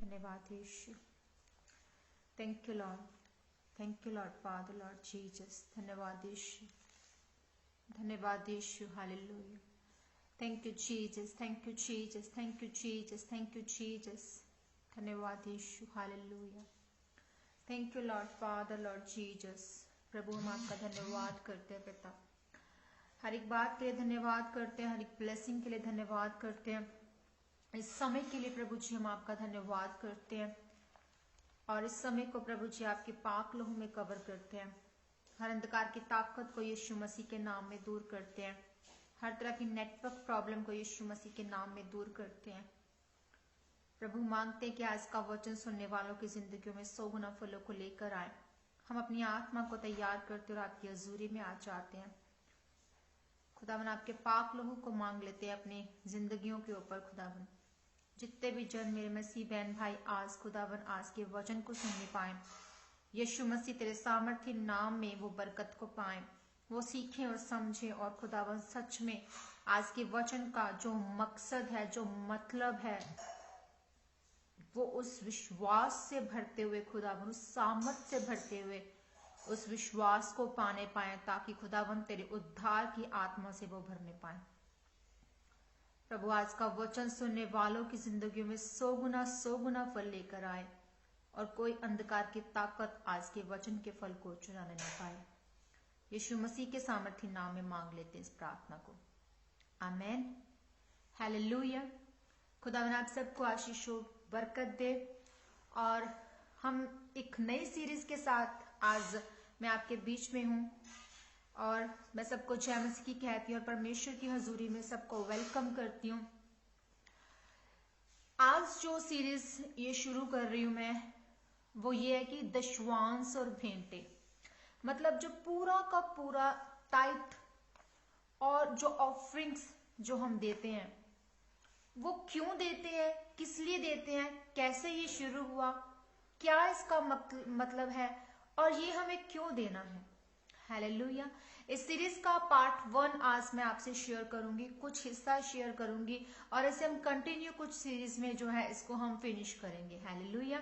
धन्यवाद Yeshu. Thank you Lord, thank you Lord Father, Lord Jesus. धन्यवाद यीशु, धन्यवाद Yeshu. Hallelujah. Thank you Jesus, thank you Jesus, thank you Jesus, thank you Jesus. धन्यवाद Yeshu. Hallelujah. Thank you Lord Father, Lord Jesus. प्रभु हम आपका धन्यवाद करते हैं पिता, हर एक बात के लिए धन्यवाद करते हैं, हर एक ब्लेसिंग के लिए धन्यवाद करते हैं। इस समय के लिए प्रभु जी हम आपका धन्यवाद करते हैं और इस समय को प्रभु जी आपके पाक लहू में कवर करते हैं। हर अंधकार की ताकत को यीशु मसीह के नाम में दूर करते हैं। हर तरह की नेटवर्क प्रॉब्लम को यीशु मसीह के नाम में दूर करते हैं। प्रभु मांगते हैं कि आज का वचन सुनने वालों की जिंदगियों में 100 गुना फलों को लेकर आए। हम अपनी आत्मा को तैयार करते और आपकी हजूरी में आ जाते हैं। खुदावन आपके पाक लहू को मांग लेते हैं अपनी जिंदगियों के ऊपर। खुदावन जितने भी जन मेरे मसीह बहन भाई आज खुदावन आज के वचन को सुनने पाए, यीशु मसीह तेरे सामर्थ्य नाम में वो बरकत को पाए, वो सीखें और समझें और खुदावन सच में आज के वचन का जो मकसद है, जो मतलब है, वो उस विश्वास से भरते हुए खुदावन, उस सामर्थ्य से भरते हुए उस विश्वास को पाने पाए, ताकि खुदावन तेरे उद्धार की आत्मा से वो भरने पाए। प्रभु आज का वचन सुनने वालों की जिंदगियों में 100 गुना फल लेकर आए और कोई अंधकार की ताकत आज के वचन के फल को चुराने न पाए। यीशु मसीह के सामर्थ्य नाम में मांग लेते हैं इस प्रार्थना को, आमेन। हालेलुया। खुदावन आप सबको आशीष और बरकत दे। और हम एक नई सीरीज के साथ आज मैं आपके बीच में हूं और मैं सबको जय मसीह की कहती हूँ और परमेश्वर की हजूरी में सबको वेलकम करती हूँ। आज जो सीरीज ये शुरू कर रही हूं मैं, वो ये है कि दशवांश और भेंटे, मतलब जो पूरा का पूरा टाइट और जो ऑफरिंग्स जो हम देते हैं, वो क्यों देते हैं, किस लिए देते हैं, कैसे ये शुरू हुआ, क्या इसका मतलब है और ये हमें क्यों देना है। हालेलुया। इस सीरीज का पार्ट 1 आज मैं आपसे शेयर करूंगी, कुछ हिस्सा शेयर करूंगी और इसे हम कंटिन्यू कुछ सीरीज में जो है इसको हम फिनिश करेंगे। हालेलुया।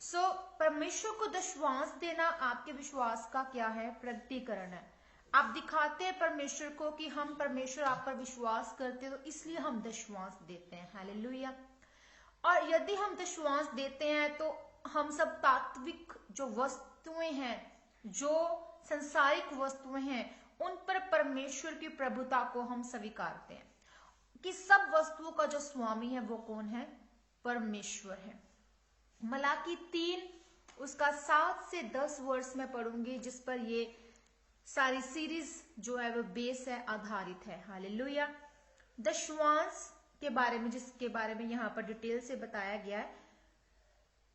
सो परमेश्वर को दशवांश देना आपके विश्वास का क्या है, प्रगटीकरण है। आप दिखाते हैं परमेश्वर को कि हम परमेश्वर आप पर विश्वास करते हैं, तो इसलिए हम दशवांश देते हैं। हालेलुया। और यदि हम दशवांश देते हैं तो हम सब तात्विक जो वस्तुएं हैं, जो संसारिक वस्तुएं हैं, उन पर परमेश्वर की प्रभुता को हम स्वीकारते हैं कि सब वस्तुओं का जो स्वामी है वो कौन है, परमेश्वर है। मलाकी 3 उसका 7 से 10 वर्ष में पढ़ूंगी, जिस पर ये सारी सीरीज जो है वो बेस है, आधारित है। हालेलुया। दशवांश के बारे में, जिसके बारे में यहाँ पर डिटेल से बताया गया है,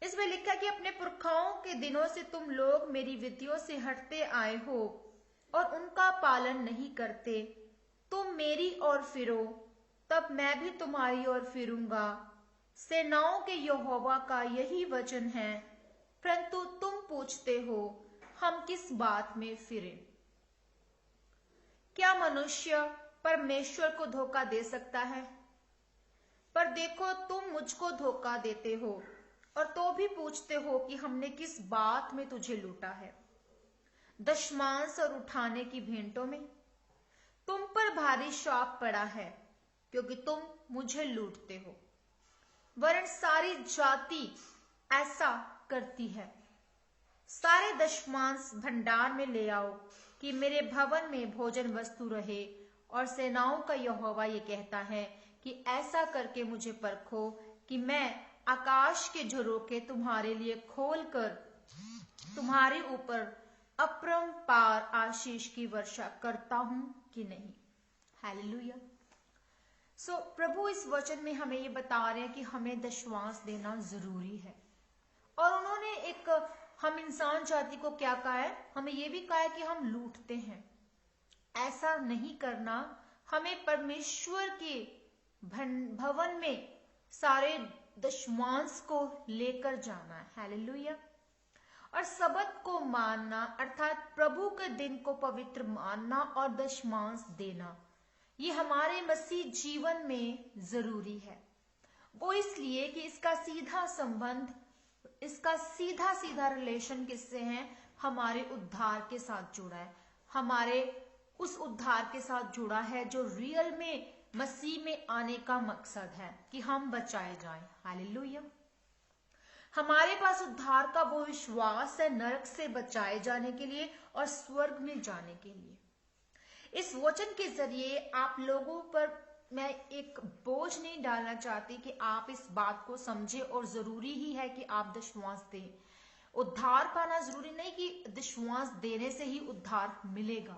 इसमें लिखा कि अपने पुरखाओं के दिनों से तुम लोग मेरी विधियों से हटते आए हो और उनका पालन नहीं करते। तुम मेरी ओर फिरो, तब मैं भी तुम्हारी ओर फिरूंगा। सेनाओं के यहोवा का यही वचन है। परंतु तुम पूछते हो, हम किस बात में फिरें? क्या मनुष्य परमेश्वर को धोखा दे सकता है? पर देखो, तुम मुझको धोखा देते हो और तो भी पूछते हो कि हमने किस बात में तुझे लूटा है। दशमांश और उठाने की भेंटों में तुम पर भारी श्राप पड़ा है, क्योंकि तुम मुझे लूटते हो। वरन सारी जाति ऐसा करती है। सारे दशमांश भंडार में ले आओ कि मेरे भवन में भोजन वस्तु रहे। और सेनाओं का यहोवा ये कहता है कि ऐसा करके मुझे परखो कि मैं आकाश के झरोखे तुम्हारे लिए खोलकर तुम्हारे ऊपर अपरंपार आशीष की वर्षा करता हूं कि नहीं। हालेलुया। सो प्रभु इस वचन में हमें ये बता रहे हैं कि हमें दशवांश देना जरूरी है। और उन्होंने हम इंसान जाति को क्या कहा है, हमें ये भी कहा है कि हम लूटते हैं। ऐसा नहीं करना। हमें परमेश्वर के भवन में सारे दशमांश को लेकर जाना है। हालेलुया। और सबत को मानना, अर्थात प्रभु के दिन को पवित्र मानना और दशमांश देना, ये हमारे मसीह जीवन में जरूरी है। वो इसलिए कि इसका सीधा संबंध, इसका सीधा सीधा रिलेशन किससे है? हमारे उद्धार के साथ जुड़ा है, हमारे उस उद्धार के साथ जुड़ा है जो रियल में मसीह में आने का मकसद है कि हम बचाए जाएं। हालेलुया। हमारे पास उद्धार का वो विश्वास है नरक से बचाए जाने के लिए और स्वर्ग में जाने के लिए। इस वचन के जरिए आप लोगों पर मैं एक बोझ नहीं डालना चाहती कि आप इस बात को समझे, और जरूरी ही है कि आप दशमांश दें। उद्धार पाना जरूरी नहीं कि दशमांश देने से ही उद्धार मिलेगा,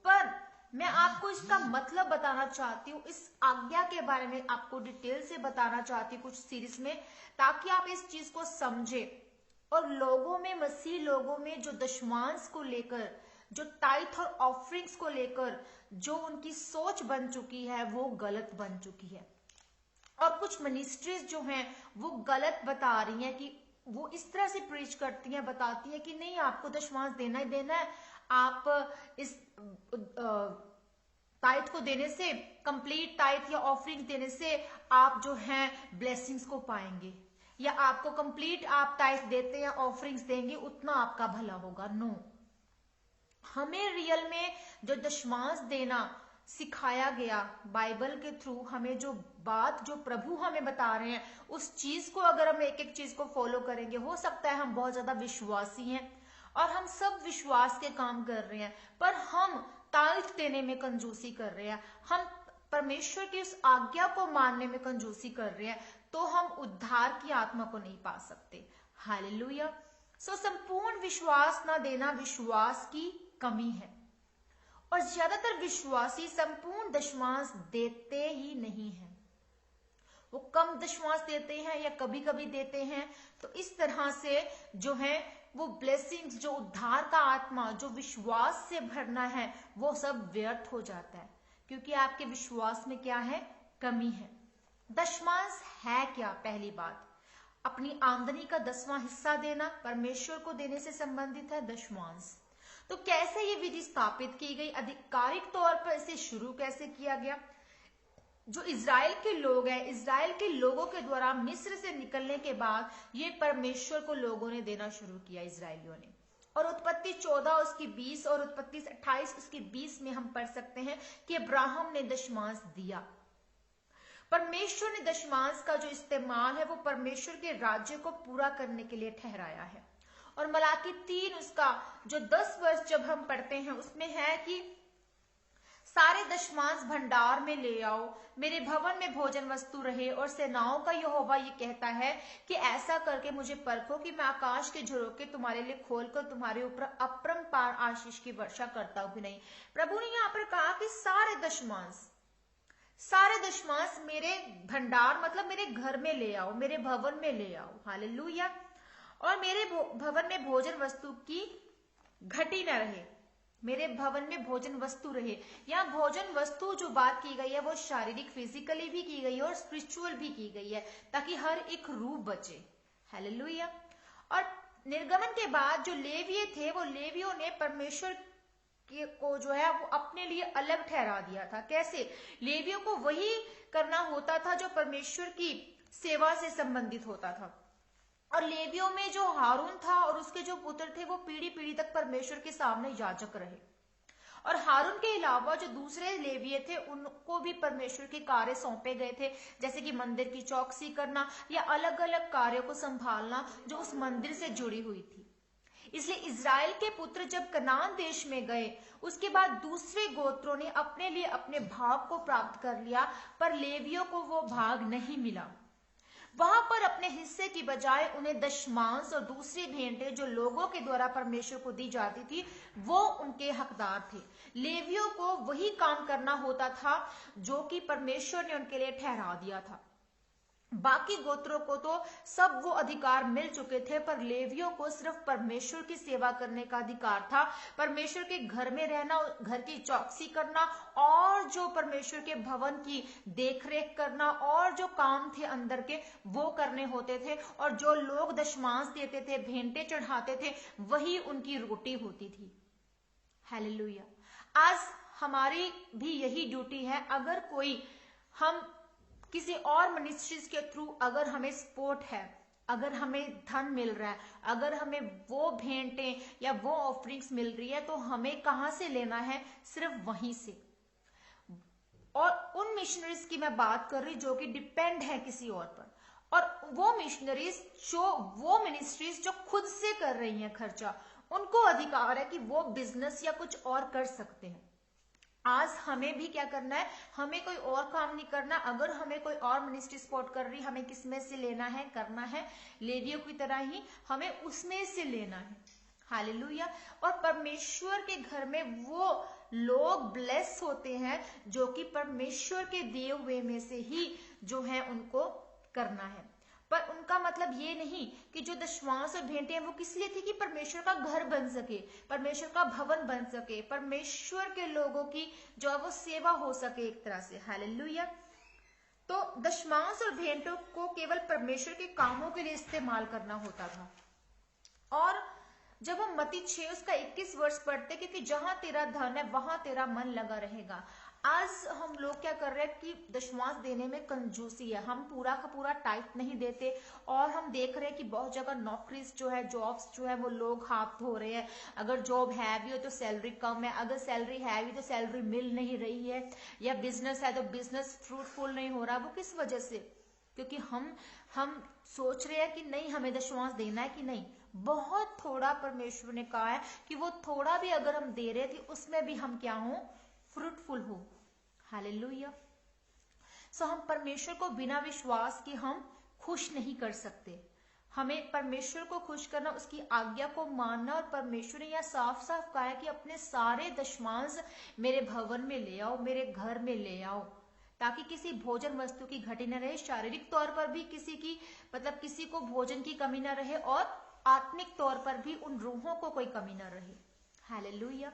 पर मैं आपको इसका मतलब बताना चाहती हूँ, इस आज्ञा के बारे में आपको डिटेल से बताना चाहती हूँ कुछ सीरीज में, ताकि आप इस चीज को समझे और लोगों में, मसीह लोगों में जो दशमांश को लेकर, जो टाइथ और ऑफरिंग्स को लेकर जो उनकी सोच बन चुकी है वो गलत बन चुकी है। और कुछ मिनिस्ट्रीज जो हैं वो गलत बता रही हैं कि वो इस तरह से प्रीच करती हैं, बताती हैं कि नहीं आपको दशमांश देना ही देना है, आप इस टाइथ को देने से, कंप्लीट टाइथ या ऑफरिंग देने से आप जो हैं ब्लेसिंग्स को पाएंगे, या आपको कंप्लीट आप टाइथ देते हैं ऑफरिंग्स देंगे उतना आपका भला होगा। नो, हमें रियल में जो दशमांश देना सिखाया गया बाइबल के थ्रू, हमें जो बात, जो प्रभु हमें बता रहे हैं, उस चीज को अगर हम एक एक चीज को फॉलो करेंगे, हो सकता है हम बहुत ज्यादा विश्वासी हैं और हम सब विश्वास के काम कर रहे हैं, पर हम टाइथ देने में कंजूसी कर रहे हैं, हम परमेश्वर की उस आज्ञा को मानने में कंजूसी कर रहे हैं, तो हम उद्धार की आत्मा को नहीं पा सकते। हालेलुया। सो संपूर्ण विश्वास ना देना विश्वास की कमी है, और ज्यादातर विश्वासी संपूर्ण दशमांश देते ही नहीं है, वो कम दशमांश देते हैं या कभी कभी देते हैं। तो इस तरह से जो है वो ब्लेसिंग्स, जो उद्धार का आत्मा, जो विश्वास से भरना है, वो सब व्यर्थ हो जाता है, क्योंकि आपके विश्वास में क्या है? कमी है। दशमांश है क्या? पहली बात, अपनी आमदनी का 10वां हिस्सा देना परमेश्वर को देने से संबंधित है दशमांश। तो कैसे ये विधि स्थापित की गई, आधिकारिक तौर पर इसे शुरू कैसे किया गया? जो इजराइल के लोग हैं, इजराइल के लोगों के द्वारा मिस्र से निकलने के बाद ये परमेश्वर को लोगों ने देना शुरू किया, इजराइलियों ने। और उत्पत्ति 14 उसकी 20 और उत्पत्ति 28 उसकी 20 में हम पढ़ सकते हैं कि अब्राहम ने दशमांश दिया। परमेश्वर ने दशमांश का जो इस्तेमाल है वो परमेश्वर के राज्य को पूरा करने के लिए ठहराया है। और मलाकी 3 उसका जो 10 वर्ष जब हम पढ़ते हैं उसमें है कि सारे दशमांश भंडार में ले आओ, मेरे भवन में भोजन वस्तु रहे। और सेनाओं का यहोवा ये कहता है कि ऐसा करके मुझे परखो कि मैं आकाश के झरोखे तुम्हारे लिए खोलकर तुम्हारे ऊपर अपरंपार आशीष की वर्षा करता हूं कि नहीं। प्रभु ने यहाँ पर कहा कि सारे दशमांश मेरे भंडार मतलब मेरे घर में ले आओ, मेरे भवन में ले आओ। हालेलुया। और मेरे भवन में भोजन वस्तु की घटी न रहे, मेरे भवन में भोजन वस्तु रहे। यहाँ भोजन वस्तु जो बात की गई है वो शारीरिक, फिजिकली भी की गई है और स्पिरिचुअल भी की गई है, ताकि हर एक रूप बचे। हालेलुया। और निर्गमन के बाद जो लेवीय थे, वो लेवियों ने परमेश्वर को जो है वो अपने लिए अलग ठहरा दिया था। कैसे? लेवियों को वही करना होता था जो परमेश्वर की सेवा से संबंधित होता था। और लेवियों में जो हारून था और उसके जो पुत्र थे वो पीढ़ी पीढ़ी तक परमेश्वर के सामने याजक रहे। और हारून के अलावा जो दूसरे लेवीय थे उनको भी परमेश्वर के कार्य सौंपे गए थे, जैसे कि मंदिर की चौकसी करना या अलग अलग कार्यों को संभालना जो उस मंदिर से जुड़ी हुई थी। इसलिए इजराइल के पुत्र जब कनान देश में गए, उसके बाद दूसरे गोत्रों ने अपने लिए अपने भाग को प्राप्त कर लिया, पर लेवियों को वो भाग नहीं मिला। वहां पर अपने हिस्से की बजाय उन्हें दशमांश और दूसरी भेंटें जो लोगों के द्वारा परमेश्वर को दी जाती थी वो उनके हकदार थे। लेवियों को वही काम करना होता था जो कि परमेश्वर ने उनके लिए ठहरा दिया था। बाकी गोत्रों को तो सब वो अधिकार मिल चुके थे, पर लेवियों को सिर्फ परमेश्वर की सेवा करने का अधिकार था। परमेश्वर के घर में रहना, घर की चौकसी करना और जो परमेश्वर के भवन की देखरेख करना और जो काम थे अंदर के वो करने होते थे। और जो लोग दशमांश देते थे, भेंटे चढ़ाते थे, वही उनकी रोटी होती थी। हालेलुया। आज हमारी भी यही ड्यूटी है। अगर कोई हम किसी और मिनिस्ट्रीज के थ्रू अगर हमें सपोर्ट है, अगर हमें धन मिल रहा है, अगर हमें वो भेंटें या वो ऑफरिंग्स मिल रही है, तो हमें कहां से लेना है? सिर्फ वहीं से। और उन मिशनरीज की मैं बात कर रही जो कि डिपेंड है किसी और पर, और वो मिशनरीज वो मिनिस्ट्रीज जो खुद से कर रही हैं खर्चा, उनको अधिकार है कि वो बिजनेस या कुछ और कर सकते हैं। आज हमें भी क्या करना है? हमें कोई और काम नहीं करना। अगर हमें कोई और मिनिस्ट्री सपोर्ट कर रही, हमें किसमें से लेना है? करना है लेवियों की तरह ही हमें उसमें से लेना है। हालेलुया। और परमेश्वर के घर में वो लोग ब्लेस होते हैं जो कि परमेश्वर के दिए हुए में से ही जो है उनको करना है। पर उनका मतलब ये नहीं कि जो दशमांश और भेंटें हैं वो किस लिए थी? कि परमेश्वर का घर बन सके, परमेश्वर का भवन बन सके, परमेश्वर के लोगों की जो है वो सेवा हो सके एक तरह से। हालेलुया। तो दशमांश और भेंटों को केवल परमेश्वर के कामों के लिए इस्तेमाल करना होता था। और जब हम मत्ती 6 उसका 21 वर्ष पढ़ते, क्योंकि जहां तेरा धन है वहां तेरा मन लगा रहेगा। आज हम लोग क्या कर रहे हैं कि दशमांश देने में कंजूसी है, हम पूरा का पूरा टाइट नहीं देते। और हम देख रहे हैं कि बहुत जगह नौकरी जो है, जॉब्स जो है वो लोग हाथ धो रहे हैं। अगर जॉब है भी हो तो सैलरी कम है, अगर सैलरी है भी तो सैलरी मिल नहीं रही है, या बिजनेस है तो बिजनेस फ्रूटफुल नहीं हो रहा। वो किस वजह से? क्योंकि हम सोच रहे हैं कि नहीं हमें दशमांश देना है कि नहीं। बहुत थोड़ा परमेश्वर ने कहा है कि वो थोड़ा भी अगर हम दे रहे थे उसमें भी हम क्या हो? फ्रूटफुल हो। हालेलुया। सो हम परमेश्वर को बिना विश्वास के हम खुश नहीं कर सकते। हमें परमेश्वर को खुश करना, उसकी आज्ञा को मानना। और परमेश्वर ने यह साफ साफ कहा है कि अपने सारे दशमांश मेरे भवन में ले आओ, मेरे घर में ले आओ, ताकि किसी भोजन वस्तु की घटी न रहे, शारीरिक तौर पर भी किसी की किसी को भोजन की कमी न रहे, और आत्मिक तौर पर भी उन रूहों को कोई कमी न रहे। हालेलुया।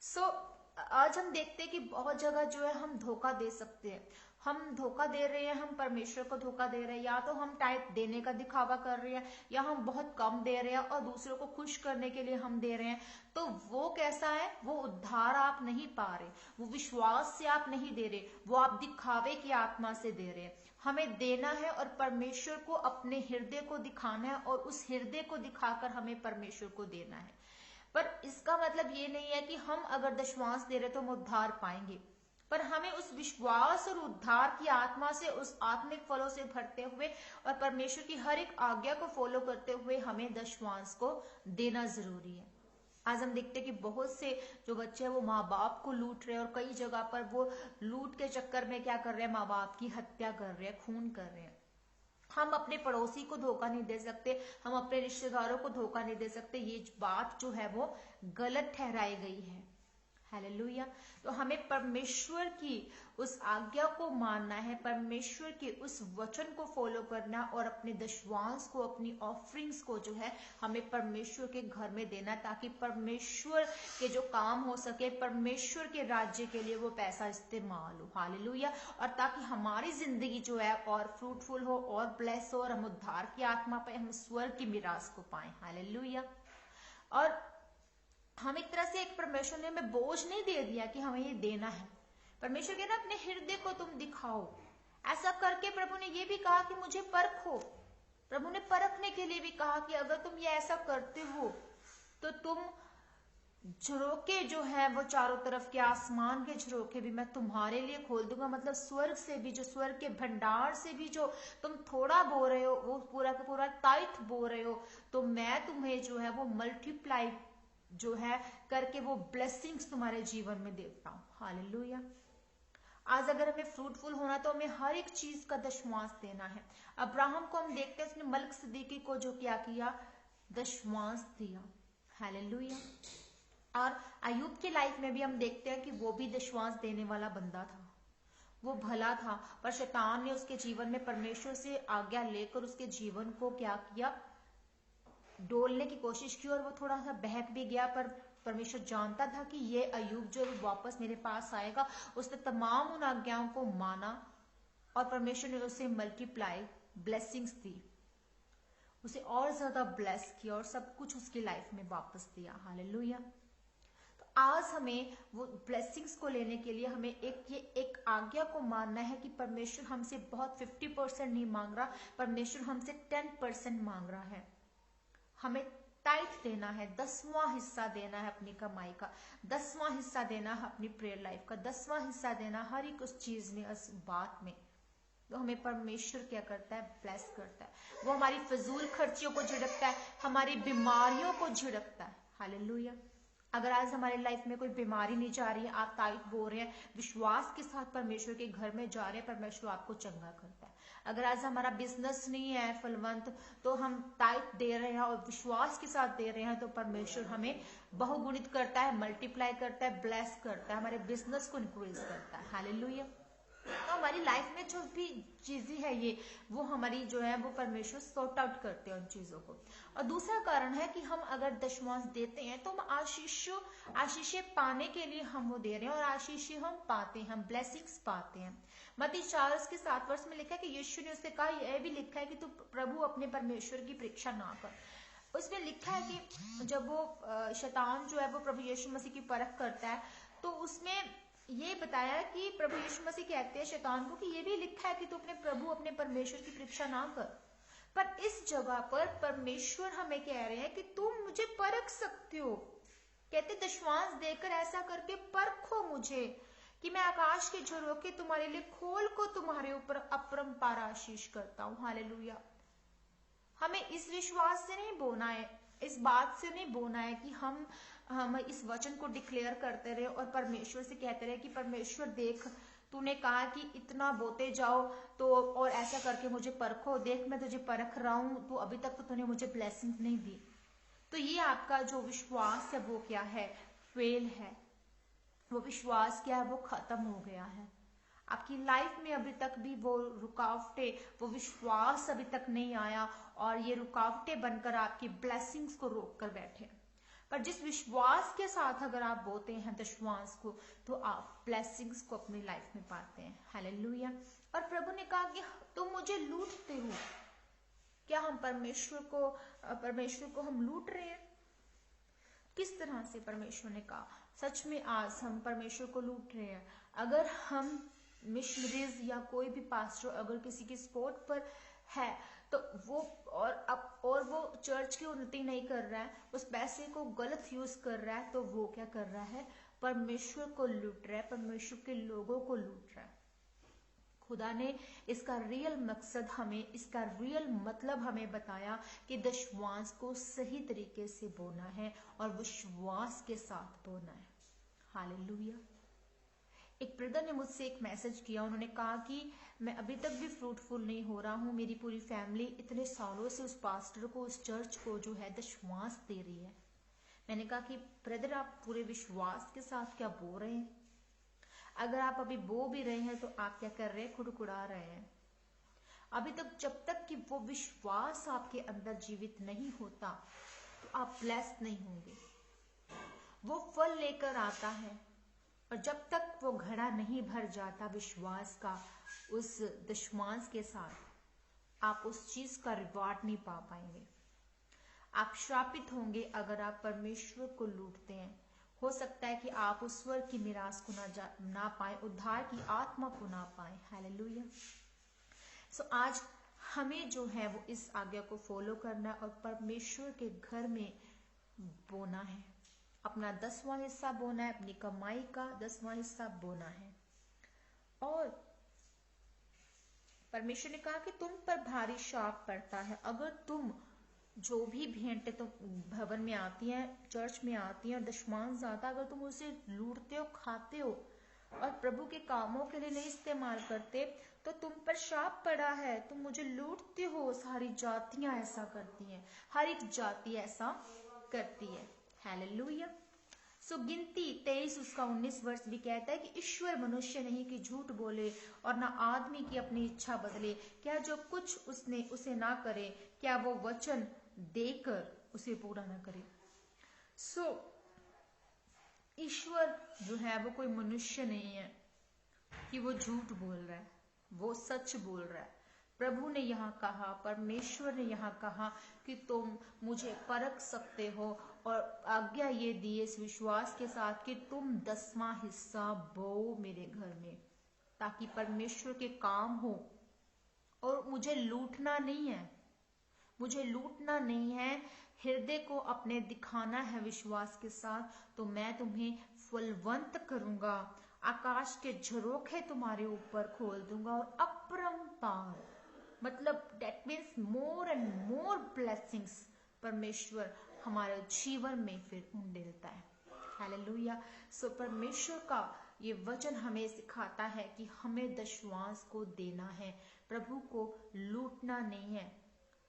सो आज हम देखते हैं कि बहुत जगह जो है हम धोखा दे सकते हैं। हम धोखा दे रहे हैं, हम परमेश्वर को धोखा दे रहे हैं। या तो हम टाइप देने का दिखावा कर रहे हैं, या हम बहुत कम दे रहे हैं और दूसरों को खुश करने के लिए हम दे रहे हैं। तो वो कैसा है? वो उद्धार आप नहीं पा रहे, वो विश्वास से आप नहीं दे रहे, वो आप दिखावे की आत्मा से दे रहे हैं। हमें देना है और परमेश्वर को अपने हृदय को दिखाना है, और उस हृदय को दिखाकर हमें परमेश्वर को देना है। पर इसका मतलब ये नहीं है कि हम अगर दशमांश दे रहे तो हम उद्धार पाएंगे, पर हमें उस विश्वास और उद्धार की आत्मा से, उस आत्मिक फलों से भरते हुए और परमेश्वर की हर एक आज्ञा को फॉलो करते हुए हमें दशमांश को देना जरूरी है। आज हम देखते हैं कि बहुत से जो बच्चे हैं वो माँ बाप को लूट रहे हैं, और कई जगह पर वो लूट के चक्कर में क्या कर रहे हैं? माँ बाप की हत्या कर रहे हैं, खून कर रहे हैं। हम अपने पड़ोसी को धोखा नहीं दे सकते, हम अपने रिश्तेदारों को धोखा नहीं दे सकते। ये बात जो है वो गलत ठहराई गई है। हालेलुया। तो हमें परमेश्वर की उस आज्ञा को मानना है, परमेश्वर के उस वचन को फॉलो करना, और अपने दशमांश को, अपनी ऑफरिंग्स को जो है हमें परमेश्वर के घर में देना, ताकि परमेश्वर के जो काम हो सके, परमेश्वर के राज्य के लिए वो पैसा इस्तेमाल हो। हालेलुया। और ताकि हमारी जिंदगी जो है और फ्रूटफुल हो और ब्लेस हो, और हम उद्धार की आत्मा पे, हम स्वर्ग की मिरास को पाए। हालेलुया। और हम एक तरह से एक परमेश्वर ने हमें बोझ नहीं दे दिया कि हमें ये देना है। परमेश्वर कहना अपने हृदय को तुम दिखाओ। ऐसा करके प्रभु ने ये भी कहा कि मुझे परखो। प्रभु ने परखने के लिए भी कहा कि अगर तुम ये ऐसा करते हो तो तुम झरोके जो है वो चारों तरफ के आसमान के झरोके भी मैं तुम्हारे लिए खोल दूंगा। मतलब स्वर्ग से भी, जो स्वर्ग के भंडार से भी जो तुम थोड़ा बो रहे हो, वो पूरा का पूरा टाइट बो रहे हो, तो मैं तुम्हें जो है वो मल्टीप्लाई जो है करके वो ब्लेसिंग्स तुम्हारे जीवन में देता हूं। हालेलुया। आज अगर हमें फ्रूटफुल होना तो हमें हर एक चीज का दशमांश देना है। अब्राहम को हम देखते हैं, उसने मलक सिद्दीकी को जो क्या किया? दशमांश दिया। हालेलुया। और अय्यूब की लाइफ में भी हम देखते हैं कि वो भी दशमांश देने वाला बंदा था, वो भला था, पर शैतान ने उसके जीवन में परमेश्वर से आज्ञा लेकर उसके जीवन को क्या किया? डोलने की कोशिश की, और वो थोड़ा सा बहक भी गया। पर परमेश्वर जानता था कि ये अय्यूब जो वापस मेरे पास आएगा। उसने तमाम उन आज्ञाओं को माना, और परमेश्वर ने उसे मल्टीप्लाई ब्लेसिंग्स दी, उसे और ज्यादा ब्लेस किया, और सब कुछ उसकी लाइफ में वापस दिया। हालेलुया। तो आज हमें वो ब्लेसिंग्स को लेने के लिए हमें एक आज्ञा को मानना है कि परमेश्वर हमसे बहुत 50% नहीं मांग रहा, परमेश्वर हमसे 10% मांग रहा है। हमें टाइट देना है, 10वां हिस्सा देना है अपनी कमाई का, 10वां हिस्सा देना है अपनी प्रेयर लाइफ का, 10वां हिस्सा देना हर एक उस चीज में, उस बात में। तो हमें परमेश्वर क्या करता है? ब्लेस करता है। वो हमारी फजूल खर्चियों को झिड़कता है, हमारी बीमारियों को झिड़कता है। हालेलुया। अगर आज हमारी लाइफ में कोई बीमारी नहीं जा रही है, आप टाइट बोल रहे हैं, विश्वास के साथ परमेश्वर के घर में जा रहे हैं, परमेश्वर आपको चंगा करता है। अगर आज हमारा बिजनेस नहीं है फलवंत, तो हम टाइट दे रहे हैं और विश्वास के साथ दे रहे हैं, तो परमेश्वर हमें बहुगुणित करता है, मल्टीप्लाई करता है, ब्लेस करता है, हमारे बिजनेस को इंक्रीज करता है। हालेलुया। तो हमारी लाइफ में जो भी चीजें है ये, वो हमारी जो है वो परमेश्वर सॉर्ट आउट करते हैं उन चीजों को। और दूसरा कारण है कि हम अगर दशमांश देते हैं तो हम आशीषें पाने के लिए हम वो दे रहे हैं, और आशीषें हम पाते हैं, हम ब्लेसिंग्स पाते हैं। मत्ती 4:7 में लिखा है कि यीशु ने उससे कहा, यह भी लिखा है कि तू प्रभु अपने परमेश्वर की परीक्षा ना कर। उसमें लिखा है कि जब वो शैतान जो है वो प्रभु यीशु मसीह की परख करता है, तो उसमें ये बताया कि प्रभु यीशु मसीह कहते हैं शैतान को कि ये भी लिखा है कि तू अपने प्रभु अपने परमेश्वर की परीक्षा ना कर। पर इस जगह पर परमेश्वर हमें कह रहे हैं कि तुम मुझे परख सकते हो। कहते दशमांश देकर ऐसा करके परखो मुझे कि मैं आकाश के झरोखे तुम्हारे लिए खोल को तुम्हारे ऊपर अपरंपार आशीष करता हूं। हालेलुया। हमें इस विश्वास से नहीं बोना है, इस बात से नहीं बोना है कि हम इस वचन को डिक्लेयर करते रहे और परमेश्वर से कहते रहे कि परमेश्वर देख, तूने कहा कि इतना बोते जाओ तो, और ऐसा करके मुझे परखो, देख मैं तुझे परख रहा हूं, तो अभी तक तो तूने मुझे ब्लेसिंग नहीं दी। तो ये आपका जो विश्वास है वो क्या है? फेल है। वो विश्वास क्या है? वो खत्म हो गया है। आपकी लाइफ में अभी तक भी वो रुकावटें, वो विश्वास अभी तक नहीं आया, और ये रुकावटें बनकर आपकी ब्लेसिंग्स को रोक कर बैठे। पर जिस विश्वास के साथ अगर आप बोते हैं दशमांश को, तो आप ब्लेसिंग्स को अपनी लाइफ में पाते हैं। हालेलुया। और प्रभु ने कहा कि तुम मुझे लूटते हो। क्या हम परमेश्वर को हम लूट रहे हैं? किस तरह से? परमेश्वर ने कहा, सच में आज हम परमेश्वर को लूट रहे हैं। अगर हम मिशनरीज या कोई भी पास्टर अगर किसी की सपोर्ट पर है, तो वो और वो चर्च की उन्नति नहीं कर रहा है, उस पैसे को गलत यूज कर रहा है, तो वो क्या कर रहा है? परमेश्वर को लूट रहा है, परमेश्वर के लोगों को लूट रहा है। खुदा ने इसका रियल मकसद हमें, इसका रियल मतलब हमें बताया कि दशमांश को सही तरीके से बोना है और विश्वास के साथ बोना है। हालेलुया। एक ब्रदर ने मुझसे एक मैसेज किया, उन्होंने कहा कि मैं अभी तक भी फ्रूटफुल नहीं हो रहा हूँ, मेरी पूरी फैमिली इतने सालों से उस पास्टर को, उस चर्च को जो है दशमांश दे रही है। मैंने कहा कि ब्रदर आप पूरे विश्वास के साथ क्या बो रहे हैं? अगर आप अभी बो भी रहे हैं तो आप क्या कर रहे हैं? खुड़खुड़ा रहे हैं। अभी तक जब तक कि वो विश्वास आपके अंदर जीवित नहीं होता, तो आप ब्लेस्ड नहीं होंगे। वो फल लेकर आता है, और जब तक वो घड़ा नहीं भर जाता विश्वास का उस दशमांश के साथ, आप उस चीज का रिवॉर्ड नहीं पा पाएंगे। आप श्रापित होंगे अगर आप परमेश्वर को लूटते हैं। हो सकता है कि आप उस स्वर्ग की मिरास को ना पाए, उद्धार की आत्मा को ना पाए। हालेलुया। सो आज हमें जो है वो इस आज्ञा को फॉलो करना है और परमेश्वर के घर में बोना है। अपना 10वां हिस्सा बोना है, अपनी कमाई का 10वां हिस्सा बोना है। और परमेश्वर ने कहा कि तुम पर भारी शाप पड़ता है अगर तुम जो भी भेंटे तो भवन में आती हैं, चर्च में आती हैं और दशमांश ज्यादा, अगर तुम उसे लूटते हो, खाते हो और प्रभु के कामों के लिए नहीं इस्तेमाल करते, तो तुम पर शाप पड़ा है। तुम मुझे लूटते हो। सारी जातियां ऐसा करती हैं, हर एक जाति ऐसा करती है। हालेलुया। सो गिनती 23 उसका 19 भी कहता है कि ईश्वर मनुष्य नहीं कि झूठ बोले और ना आदमी की अपनी इच्छा बदले। क्या जो कुछ उसने उसे ना करे, क्या वो वचन देकर उसे पूरा ना करे? सो ईश्वर जो है वो कोई मनुष्य नहीं है कि वो झूठ बोल रहा है, वो सच बोल रहा है। प्रभु ने यहाँ कहा, परमेश्वर ने यहाँ कहा कि तुम मुझे परख सकते हो, और आज्ञा ये दी इस विश्वास के साथ कि तुम 10वां हिस्सा बो मेरे घर में, ताकि परमेश्वर के काम हो। और मुझे लूटना नहीं है, मुझे लूटना नहीं है, हृदय को अपने दिखाना है विश्वास के साथ, तो मैं तुम्हें फलवंत करूंगा, आकाश के झरोखे तुम्हारे ऊपर खोल दूंगा, और अपरंपार, मतलब that means more and more blessings परमेश्वर हमारे जीवन में फिर उंडेलता है। हालेलुया। सो परमेश्वर का ये वचन हमें सिखाता है कि हमें दशवांश को देना है, प्रभु को लूटना नहीं है,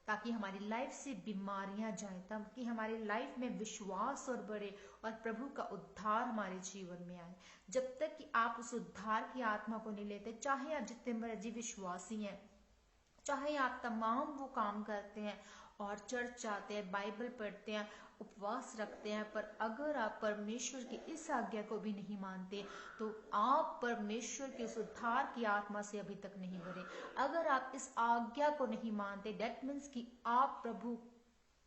ताकि हमारी लाइफ से बीमारियां जाए, ताकि हमारी लाइफ में विश्वास और बढ़े और प्रभु का उद्धार हमारे जीवन में आए। जब तक कि आप उस उद्धार की आत्मा को नहीं लेते, चाहे आप जितने मर्जी विश्वासी हैं, चाहे आप तमाम वो काम करते हैं और चर्च जाते हैं, बाइबल पढ़ते हैं, उपवास रखते हैं, पर अगर आप परमेश्वर की इस आज्ञा को भी नहीं मानते, तो आप परमेश्वर के उस उद्धार की आत्मा से अभी तक नहीं भरे। अगर आप इस आज्ञा को नहीं मानते, दैट मीन्स कि आप प्रभु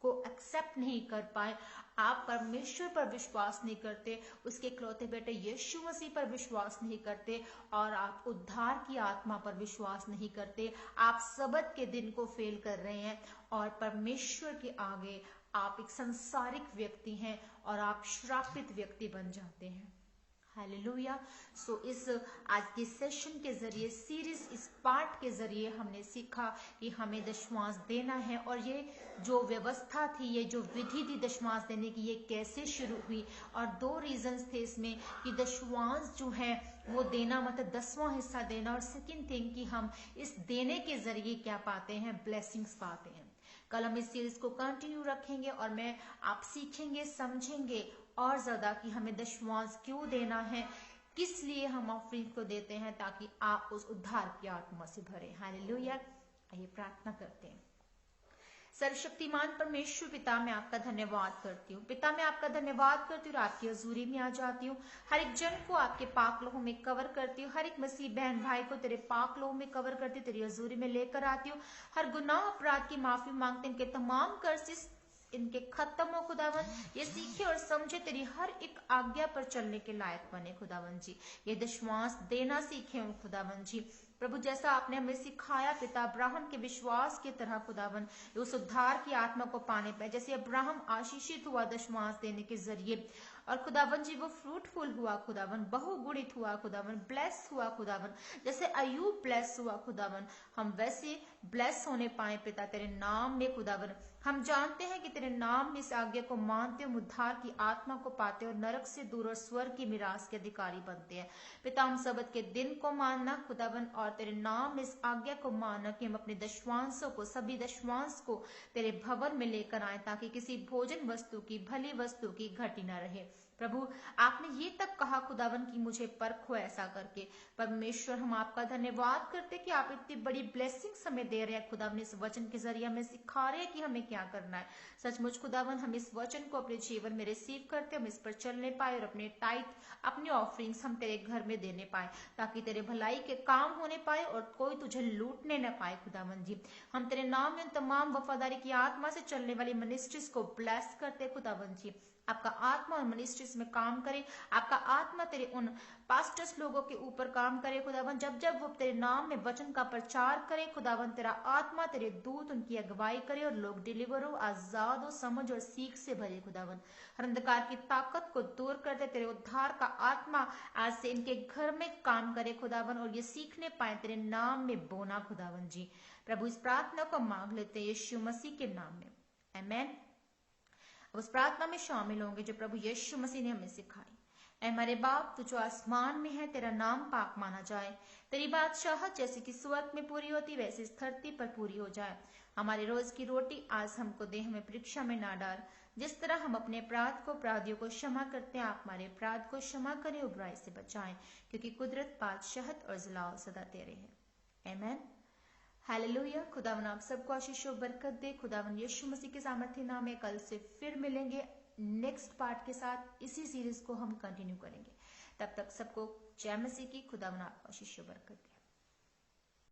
को एक्सेप्ट नहीं कर पाए, आप परमेश्वर पर विश्वास नहीं करते, उसके इकलौते बेटे यीशु मसीह पर विश्वास नहीं करते, और आप उद्धार की आत्मा पर विश्वास नहीं करते, आप सबत के दिन को फेल कर रहे हैं, और परमेश्वर के आगे आप एक संसारिक व्यक्ति हैं और आप श्रापित व्यक्ति बन जाते हैं। हालेलुया। सो इस आज के सेशन के जरिए, सीरीज इस पार्ट के जरिए हमने सीखा कि हमें दशमांश देना है, और ये जो व्यवस्था थी, ये जो विधि थी दशमांश देने की, ये कैसे शुरू हुई, और 2 रीजंस थे इसमें कि दशमांश जो है वो देना मतलब 10वां हिस्सा देना, और सेकंड थिंग कि हम इस देने के जरिए क्या पाते हैं, ब्लेसिंग्स पाते हैं। कल हम इस सीरीज को कंटिन्यू रखेंगे और मैं आप सीखेंगे, समझेंगे और ज्यादा कि हमें दशमांश क्यों देना है, किस लिए हम ऑफरिंग को देते हैं, ताकि आप उस उद्धार की आत्मा से भरे। हालेलुया। आइए प्रार्थना करते हैं। सर्वशक्तिमान परमेश्वर पिता, मैं आपका धन्यवाद करती हूँ। पिता, मैं आपका धन्यवाद करती हूँ और आपकी हजूरी में आ जाती हूँ। हर एक जन को आपके पाक लोहों में कवर करती हूँ, हर एक मसीह बहन भाई को तेरे पाक लोहों में कवर करती हूँ, तेरी हजूरी में लेकर आती हूँ। हर गुनाह अपराध की माफी मांगते हैं, इनके तमाम कर्सिस इनके खत्म हो खुदावन, ये सीखे और समझे, तेरी हर एक आज्ञा पर चलने के लायक बने खुदावन जी। ये दशमांश देना सीखे खुदावन जी। प्रभु, जैसा आपने हमें सिखाया पिता, अब्राहम के विश्वास की तरह खुदावन, उस उद्धार की आत्मा को पाने पे, जैसे अब्राहम आशीषित हुआ दशमांश देने के जरिए, और खुदावन जी वो फ्रूटफुल हुआ खुदावन, बहुगुणित हुआ खुदावन, ब्लेस हुआ खुदावन, जैसे अयूब ब्लेस हुआ खुदावन, हम वैसे ब्लेस होने पाए पिता तेरे नाम में खुदावन। हम जानते हैं कि तेरे नाम में इस आज्ञा को मानते हम उद्धार की आत्मा को पाते और नरक से दूर और स्वर्ग की मिरास के अधिकारी बनते हैं पिता। हम सबत के दिन को मानना खुदावन, और तेरे नाम में इस आज्ञा को मानना कि हम अपने दशवांशों को, सभी दशवांश को तेरे भवन में लेकर आए, ताकि किसी भोजन वस्तु की, भली वस्तु की घटी न रहे। प्रभु, आपने ये तक कहा खुदावन कि मुझे परखो ऐसा करके। परमेश्वर, हम आपका धन्यवाद करते कि आप इतनी बड़ी ब्लेसिंग्स हमें दे रहे हैं खुदावन, इस वचन के जरिए हमें सिखा रहे हैं कि हमें क्या करना है। सचमुच खुदावन, हम इस वचन को अपने जीवन में रिसीव करते, हम इस पर चलने पाए और अपने टाइट, अपने ऑफरिंग्स हम तेरे घर में देने पाए, ताकि तेरे भलाई के काम होने पाए और कोई तुझे लूटने न पाए खुदावन जी। हम तेरे नाम में तमाम वफादारी की आत्मा से चलने वाली मिनिस्ट्रीज को ब्लेस करते खुदावन जी। आपका आत्मा और मिनिस्ट्रीज में काम करे, आपका आत्मा तेरे उन पास्टर्स लोगों के ऊपर काम करे खुदावन, जब जब वो तेरे नाम में वचन का प्रचार करे खुदावन, तेरा आत्मा, तेरे दूत उनकी अगुवाई करे और लोग डिलीवर हो, आजाद हो, समझ और सीख से भरे खुदावन। हर अंधकार की ताकत को दूर कर दे, तेरे उद्धार का आत्मा आज से इनके घर में काम करे खुदावन, और ये सीखने पाए तेरे नाम में बोना खुदावन जी। प्रभु, इस प्रार्थना को मांग लेते हैं यीशु मसीह के नाम में, आमेन। उस प्रार्थना में शामिल होंगे जो प्रभु यीशु मसीह ने हमें सिखाई। ऐ हमारे बाप, तू जो आसमान में है, तेरा नाम पाक माना जाए, तेरी बादशाहत जैसे कि स्वर्ग में पूरी होती वैसे इस धरती पर पूरी हो जाए। हमारे रोज की रोटी आज हमको दे, हमें परीक्षा में ना डाल, जिस तरह हम अपने अपराध को, अपराधियों को क्षमा करते हैं, आप हमारे अपराध को क्षमा करें, बुराई से बचाएं, क्योंकि कुदरत, बादशाहत और जलाल सदा तेरे हैं, आमेन। हालेलुया। खुदावन आप सबको आशीष और बरकत दे। खुदावन यीशु मसीह के सामर्थ्य नाम में कल से फिर मिलेंगे नेक्स्ट पार्ट के साथ, इसी सीरीज को हम कंटिन्यू करेंगे। तब तक सबको जय मसीह की। खुदावन आपको आशीष और बरकत दे।